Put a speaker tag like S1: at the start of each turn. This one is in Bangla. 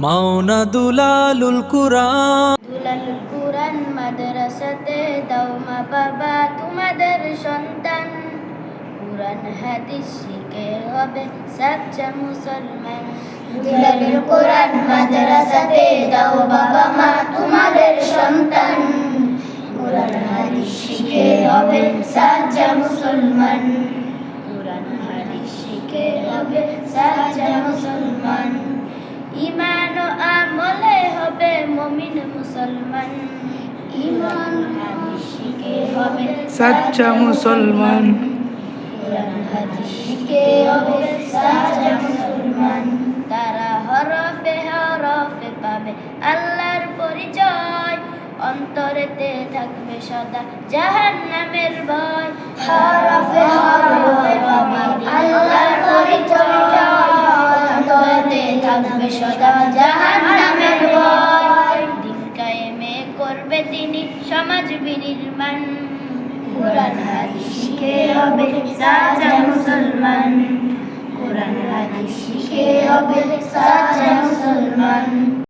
S1: মাওনা দুলালুল কুরআন।
S2: দুলালুল কুরআন মাদ্রাসাতে দাও মা বাবা তোমাদের সন্তান, কুরআন হাদিস শিখে হবে সাচ্চা মুসলমান। দুলালুল কুরআন মাদ্রাসাতে দাও বাবা মা তোমাদের সন্তান, কুরআন হাদিস শিখে হবে সাচ্চা মুসলমান। কুরআন হাদিস শিখে হবে সাচ্চা মুসলমান। ঈমান ও আমলে হবে মুমিন মুসলমান, ঈমান হাদিস শিখে হবে
S3: সাচ্চা মুসলমান।
S2: কুরআন হাদিস শিখে হবে সাচ্চা মুসলমান। তারা হরফে হরফে পাবে আল্লাহর পরিচয়, অন্তরেতে থাকবে সদা জাহান্নামের ভয়। হরফে হরফে পাবে আল্লাহর পরিচয়, অন্তরেতে থাকবে সদা জাহান্নামের ভয়। দিন কায়েমে করবে তিনি সমাজ বিনির্মাণ, কুরআন হাদিস শিখে হবে সাচ্চা মুসলমান। কুরআন হাদিস শিখে হবে সাচ্চা মুসলমান।